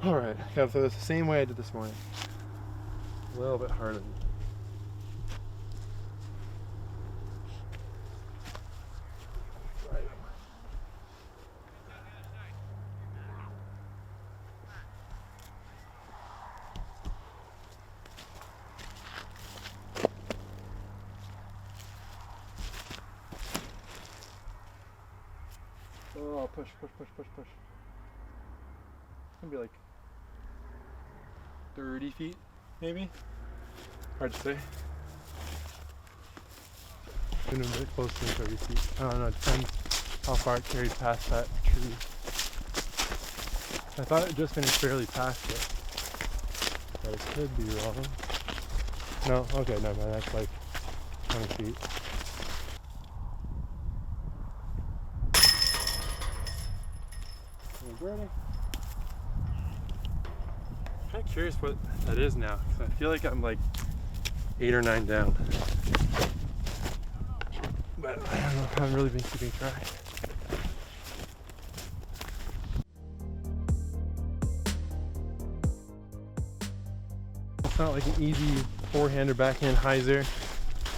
Alright, I gotta throw this the same way I did this morning. A little bit harder. Oh, push. Maybe like 30 feet, maybe? Hard to say. Been a bit closer than 30 feet. I don't know, it depends how far it carried past that tree. I thought it just finished barely past it, but it could be wrong. No, okay, never mind, that's like 20 feet. I'm kind of curious what that is now, because I feel like I'm like 8 or 9 down. But I don't know, I haven't really been keeping track. It's not like an easy forehand or backhand hyzer.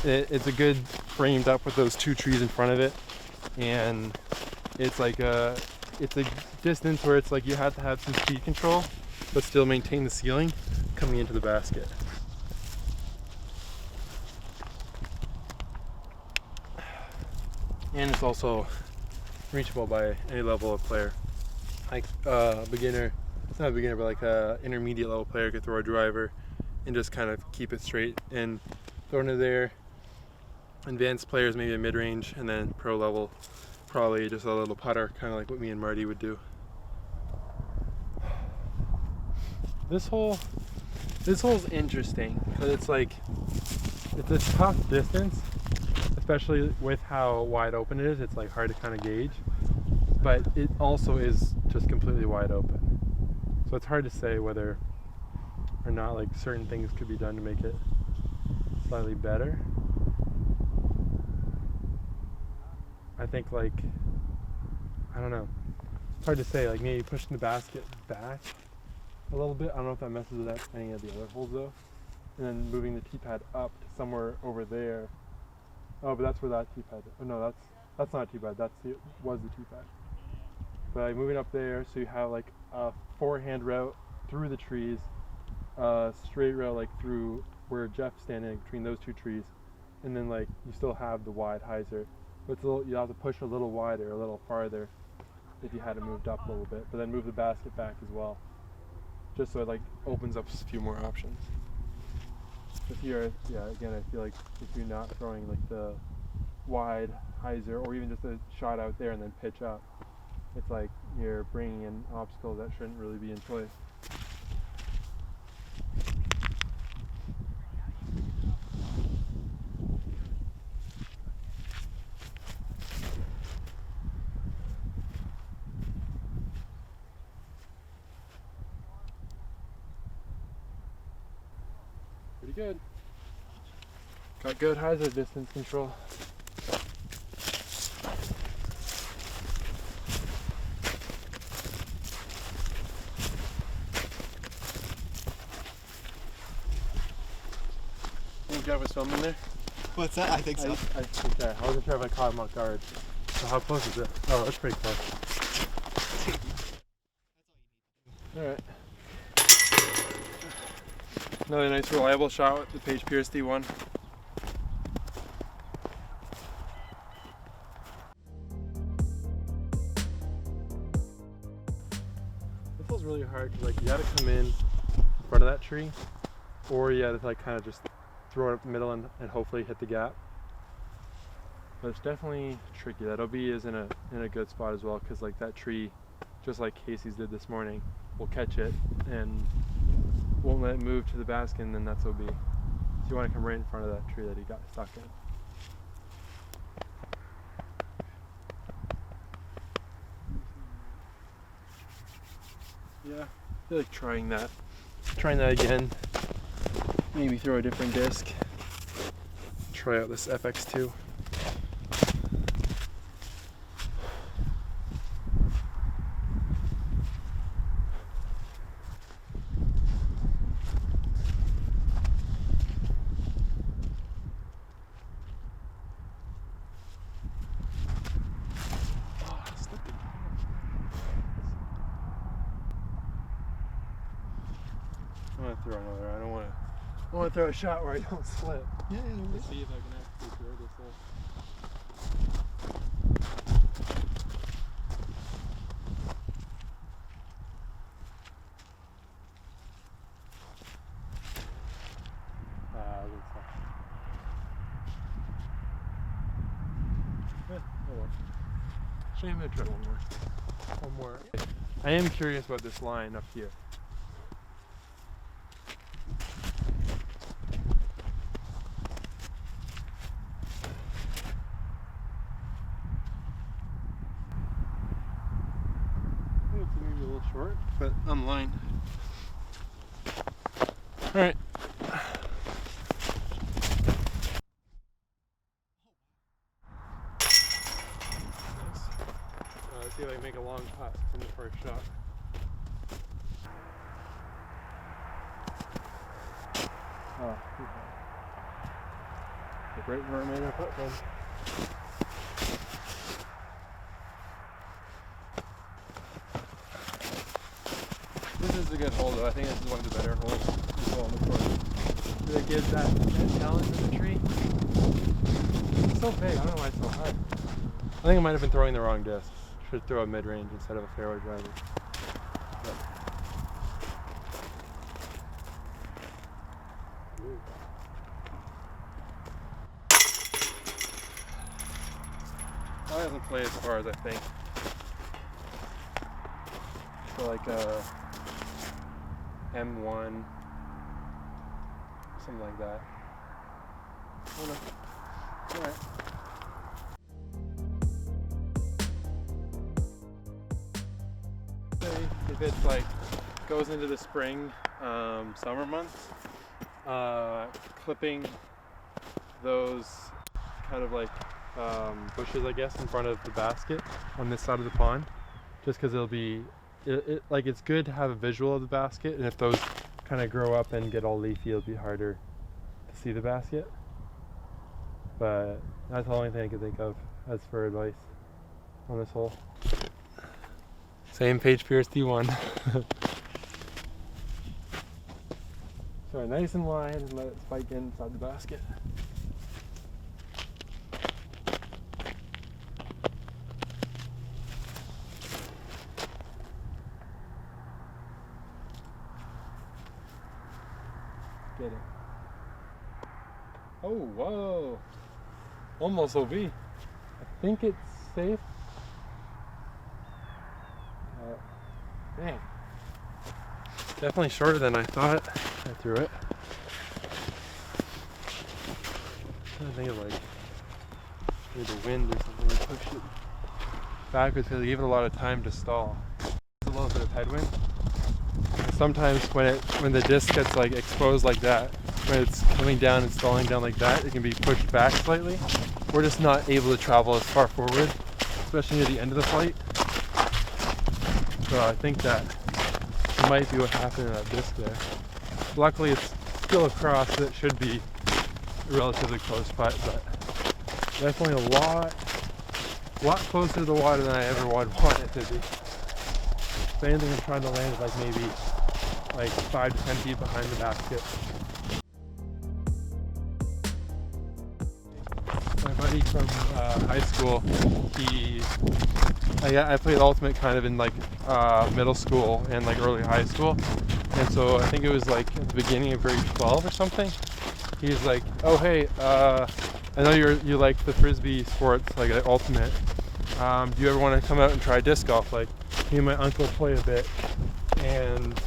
It's a good framed up with those 2 trees in front of it, and it's like it's a distance where it's like you have to have some speed control but still maintain the ceiling coming into the basket. And it's also reachable by any level of player. Like beginner, it's not a beginner, but like a intermediate level player could throw a driver and just kind of keep it straight and throw into there. Advanced players maybe a mid-range, and then pro level probably just a little putter, kind of like what me and Marty would do. This hole's interesting because it's like, it's a tough distance, especially with how wide open it is. It's like hard to kind of gauge, but it also is just completely wide open. So it's hard to say whether or not like certain things could be done to make it slightly better. I think like, I don't know, it's hard to say, like maybe pushing the basket back a little bit. I don't know if that messes with any of the other holes though. And then moving the tee pad up to somewhere over there. Oh, but that's where that tee pad, oh no, that's not a tee pad, was the tee pad. But like moving up there, so you have like a forehand route through the trees, a straight route like through where Jeff's standing between those 2 trees, and then like you still have the wide hyzer. But it's you have to push a little wider, a little farther if you had it moved up a little bit, but then move the basket back as well, just so it like opens up a few more options. But here, yeah, again, I feel like if you're not throwing like the wide hyzer or even just a shot out there and then pitch up, it's like you're bringing in obstacles that shouldn't really be in play. Pretty good. Got good hyzer distance control. Think Jeff was filming there? What's that? I think so. Okay, I wasn't sure if I caught him off guard. So how close is it? Oh, that's pretty close. Alright. Another nice reliable shot with the Page Pierce D1. This feels really hard because like you gotta come in front of that tree, or you gotta like kind of just throw it up the middle and hopefully hit the gap. But it's definitely tricky. That OB is in a good spot as well, because like that tree, just like Casey's did this morning, will catch it and won't let it move to the basket, and then that's OB. So you want to come right in front of that tree that he got stuck in. Yeah, I feel like trying that again. Maybe throw a different disc. Try out this FX2. I want to throw another. I don't want to throw a shot where I don't slip. Yeah. Let's see if I can actually throw this in. Looks like. Yeah, oh well. So I'm gonna try one more. One more. I am curious about this line up here. It's maybe a little short, but on the line. All right. Let's see if I can make a long putt in the first shot. Oh, the great where I made my putt from. This is a good hole though. I think this is one of the better holes as well on the course. Did it give that challenge for the tree? It's so big. I don't know why it's so hard. I think I might have been throwing the wrong disc. Should throw a mid-range instead of a fairway driver. But. I haven't played as far as I think. So like a M1, something like that. I don't know. All right. If it's like goes into the spring, summer months, clipping those kind of like bushes, I guess, in front of the basket on this side of the pond, just because it'll be like it's good to have a visual of the basket, and if those kind of grow up and get all leafy, it'll be harder to see the basket. But that's the only thing I can think of as for advice on this hole. Same Page Pierce D1. Sorry, nice and wide and let it spike inside the basket. Get it. Oh, whoa. Almost OB. I think it's safe. Dang. Definitely shorter than I thought. I threw it. I'm trying to think of like maybe the wind or something to push it backwards because it gave it a lot of time to stall. There's a little bit of headwind. Sometimes when the disc gets like exposed like that, when it's coming down and stalling down like that, it can be pushed back slightly. We're just not able to travel as far forward, especially near the end of the flight. So I think that might be what happened in that disc there. Luckily it's still across, so it should be a relatively close putt, but definitely a lot closer to the water than I ever would want it to be. If anything, I'm trying to land like maybe like 5 to 10 feet behind the basket. My buddy from high school, I played Ultimate kind of in like middle school and like early high school, and so I think it was like at the beginning of grade 12 or something. He's like, oh hey, I know you like the frisbee sports, like at Ultimate. Do you ever want to come out and try disc golf? Like me and my uncle play a bit, and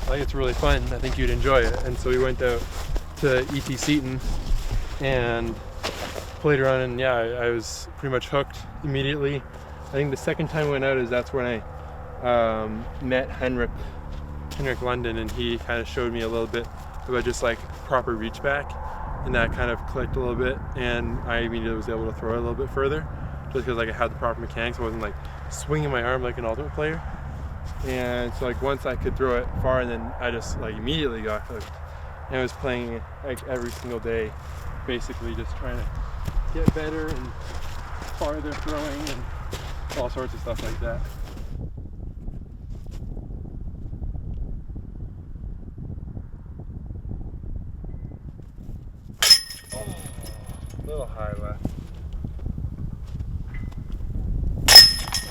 like it's really fun. I think you'd enjoy it. And so we went out to E.T. Seton and played around, and yeah, I was pretty much hooked immediately. I think the second time we went out that's when I met Henrik London, and he kind of showed me a little bit about just like proper reach back, and that kind of clicked a little bit, and I immediately was able to throw it a little bit further just because like I had the proper mechanics. I wasn't like swinging my arm like an Ultimate player, and so like once I could throw it far, and then I just like immediately got hooked, and I was playing like every single day, basically just trying to get better and farther throwing and all sorts of stuff like that. little high left.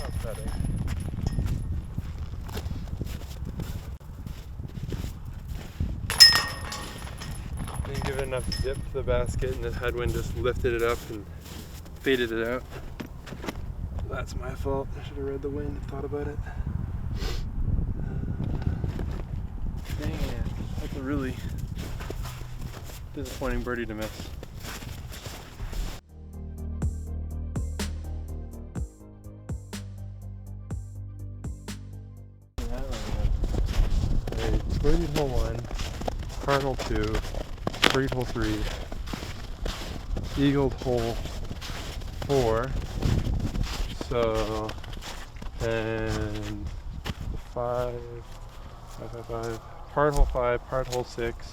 Not cutting. Didn't give it enough zip to the basket, and the headwind just lifted it up and faded it out. That's my fault. I should have read the wind and thought about it. Dang it. That's a really disappointing birdie to miss. Okay, birdied hole 1, card hole 2, birdied hole 3, eagled hole 4. So, and 5, part hole 5, part hole 6,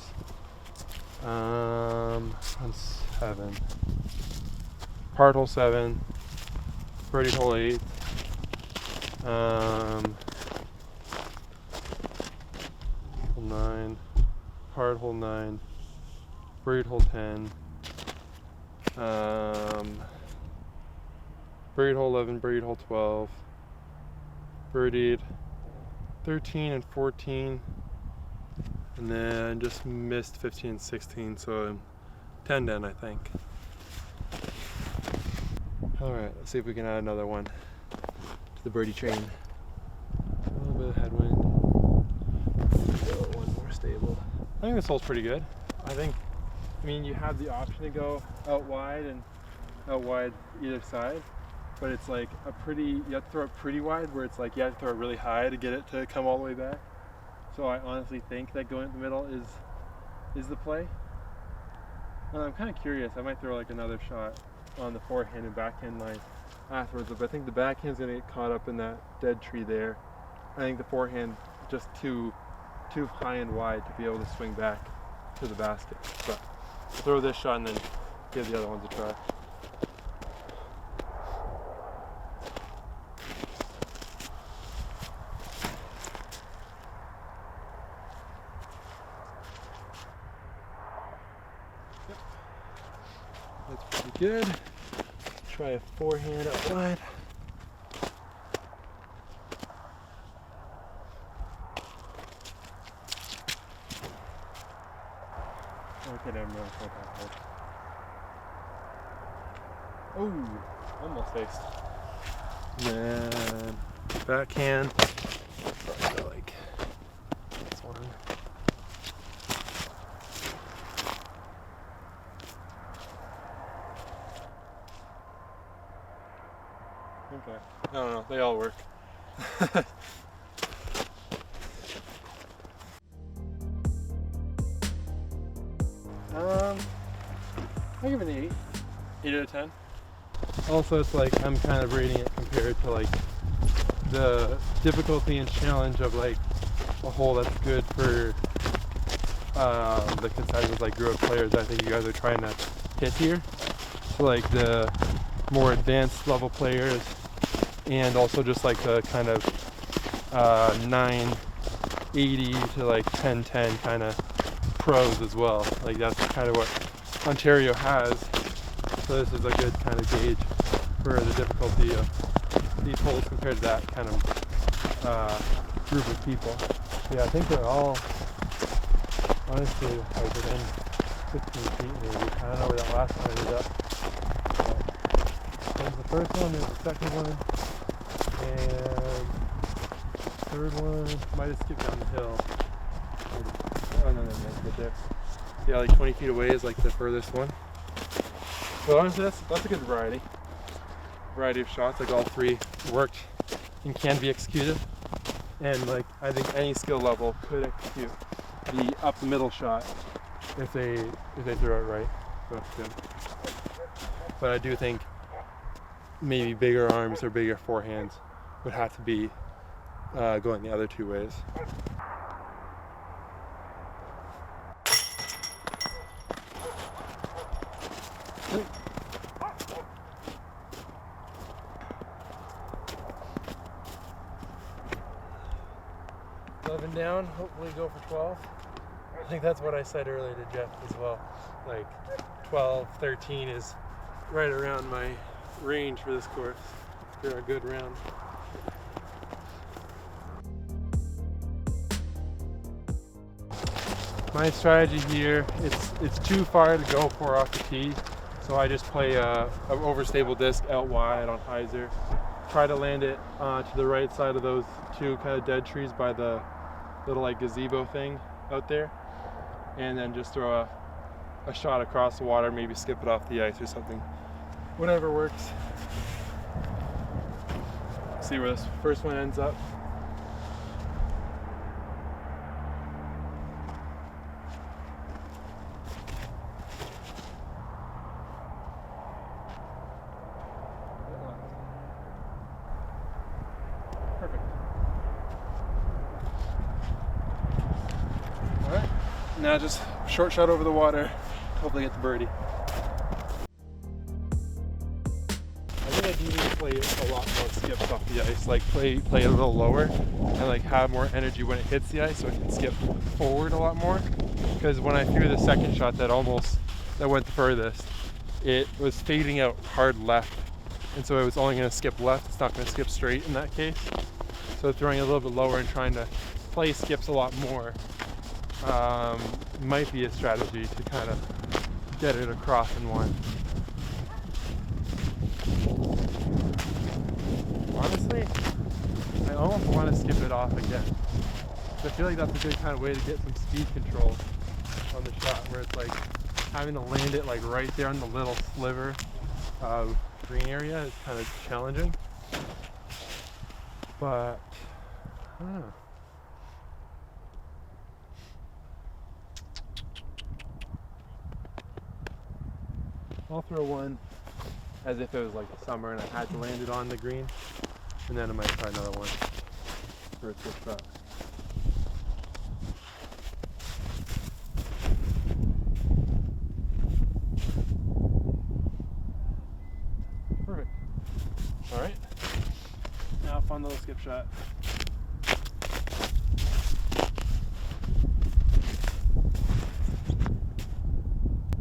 and 7, part hole 7, birdie hole 8, hole 9, part hole 9, birdie hole 10, birdied hole 11, birdied hole 12, birdied 13 and 14, and then just missed 15 and 16, so I'm 10 down, I think. Alright, let's see if we can add another one to the birdie train. A little bit of headwind. One more stable. I think this hole's pretty good. I mean, you have the option to go out wide and out wide either side. But it's like you have to throw it pretty wide, where it's like you have to throw it really high to get it to come all the way back. So I honestly think that going in the middle is the play. And I'm kind of curious, I might throw like another shot on the forehand and backhand line afterwards, but I think the backhand's gonna get caught up in that dead tree there. I think the forehand just too high and wide to be able to swing back to the basket. But I'll throw this shot and then give the other ones a try. That's pretty good. Try a forehand out wide. Okay, never mind. It's not that hard. Oh, almost faced. Then backhand. Probably go like this one. Okay. I don't know. They all work. I give it an 8. 8 out of 10. Also, it's like I'm kind of rating it compared to like the difficulty and challenge of like a hole that's good for the concessions like grew up players I think you guys are trying to hit here. So like the more advanced level players, and also just like the kind of 980 to like 1010 kind of pros as well. Like that's kind of what Ontario has. So this is a good kind of gauge for the difficulty of these holes compared to that kind of group of people. Yeah, I think they're all honestly like within 15 feet maybe. I don't know where that last one ended up. There's the first one, there's the second one, and third one might have skipped down the hill. Oh no, right there. Yeah, like 20 feet away is like the furthest one. So honestly, that's a good variety of shots. Like all three worked and can be executed, and like I think any skill level could execute the up the middle shot if they throw it right. So that's good. But I do think maybe bigger arms or bigger forehands would have to be going the other two ways. Down, hopefully go for 12. I think that's what I said earlier to Jeff as well. Like 12, 13 is right around my range for this course for a good round. My strategy here, it's too far to go for off the tee, so I just play an overstable disc out wide on hyzer. Try to land it to the right side of those two kind of dead trees by the little like gazebo thing out there, and then just throw a shot across the water, maybe skip it off the ice or something. Whatever works. See where this first one ends up. Perfect. All right, now just short shot over the water, hopefully get the birdie. I think I do need to play a lot more skips off the ice, like play a little lower and like have more energy when it hits the ice so it can skip forward a lot more. Because when I threw the second shot that went the furthest, it was fading out hard left, and so it was only going to skip left, it's not going to skip straight in that case. So throwing a little bit lower and trying to play skips a lot more might be a strategy to kind of get it across in one. Honestly, I almost want to skip it off again. I feel like that's a good kind of way to get some speed control on the shot, where it's like having to land it like right there on the little sliver of green area is kind of challenging. But I don't know. I'll throw one as if it was like summer and I had to land it on the green, and then I might try another one for a good shot. Perfect. All right. Now a fun little skip shot.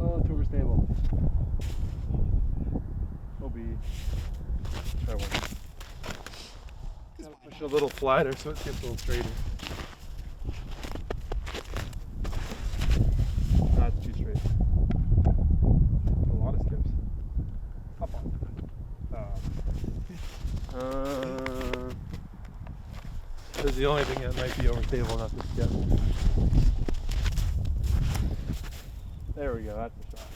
Oh, it's overstable. Try one. Gotta push it a little flatter so it skips a little straighter. Not too straight. A lot of skips. Hop on. This is the only thing that might be overstable, not the skip. There we go, that's the shot.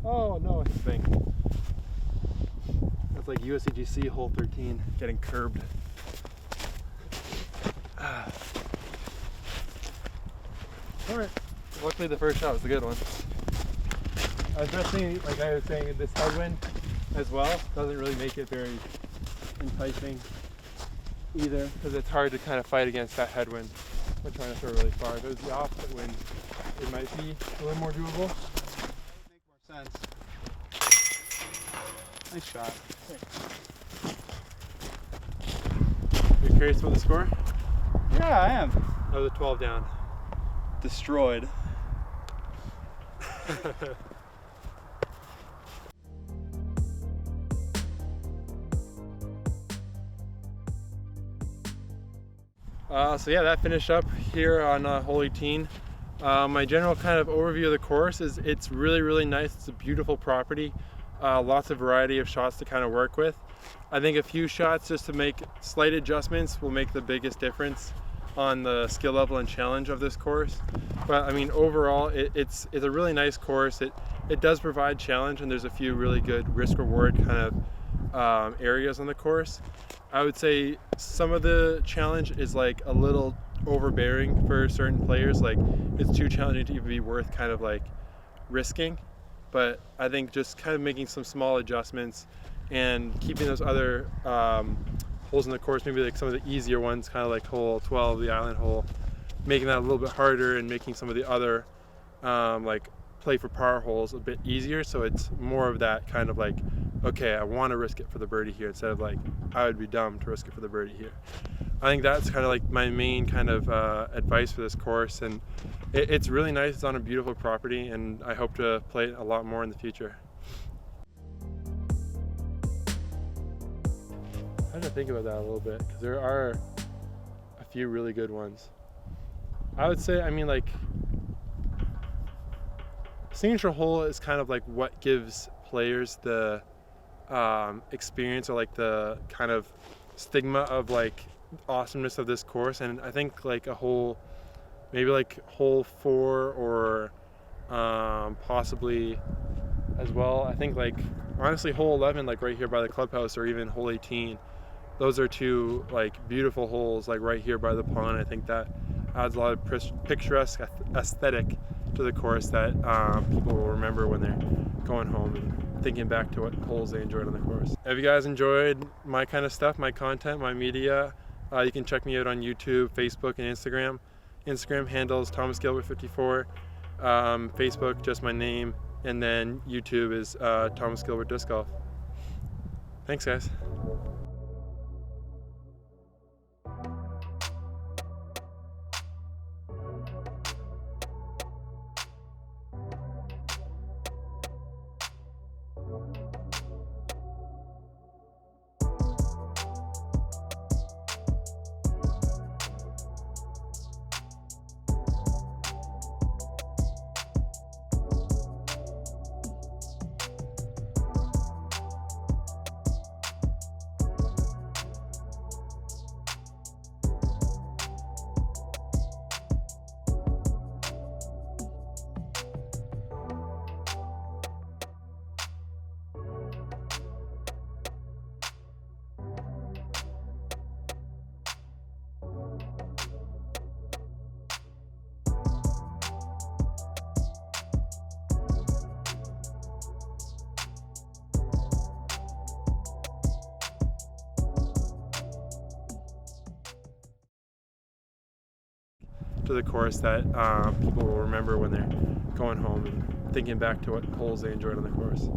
Oh no, it's a thing. That's like USCGC hole 13 getting curbed. Alright, luckily the first shot was a good one. Especially, like I was saying, this headwind as well doesn't really make it very enticing either, because it's hard to kind of fight against that headwind when trying to throw really far. If it was the opposite wind, it might be a little more doable. Sense. Nice shot. You're curious about the score? Yeah, I am. Oh, the 12 down. Destroyed. So yeah, that finished up here on hole 18. My general kind of overview of the course is it's really nice. It's a beautiful property. Lots of variety of shots to kind of work with. I think a few shots just to make slight adjustments will make the biggest difference on the skill level and challenge of this course. But I mean, overall, it's a really nice course. It does provide challenge, and there's a few really good risk-reward kind of areas on the course. I would say some of the challenge is like a little overbearing for certain players. Like it's too challenging to even be worth kind of like risking. But I think just kind of making some small adjustments and keeping those other holes in the course, maybe like some of the easier ones, kind of like hole 12, the island hole, making that a little bit harder and making some of the other like play for par holes a bit easier. So it's more of that kind of like, okay, I want to risk it for the birdie here, instead of like, I would be dumb to risk it for the birdie here. I think that's kind of like my main kind of advice for this course, and it's really nice. It's on a beautiful property, and I hope to play it a lot more in the future. I had to think about that a little bit, because there are a few really good ones. I would say, I mean, like, signature hole is kind of like what gives players the experience, or like the kind of stigma of like awesomeness of this course. And I think like a hole, maybe like hole 4 or possibly as well, I think like honestly hole 11, like right here by the clubhouse, or even hole 18, those are two like beautiful holes like right here by the pond. I think that adds a lot of picturesque aesthetic to the course that people will remember when they're going home and thinking back to what holes they enjoyed on the course. If you guys enjoyed my kind of stuff, my content, my media, you can check me out on YouTube, Facebook, and Instagram. Instagram handles Thomas Gilbert 54, Facebook just my name, and then YouTube is Thomas Gilbert Disc Golf. Thanks, guys. To the course that people will remember when they're going home and thinking back to what holes they enjoyed on the course.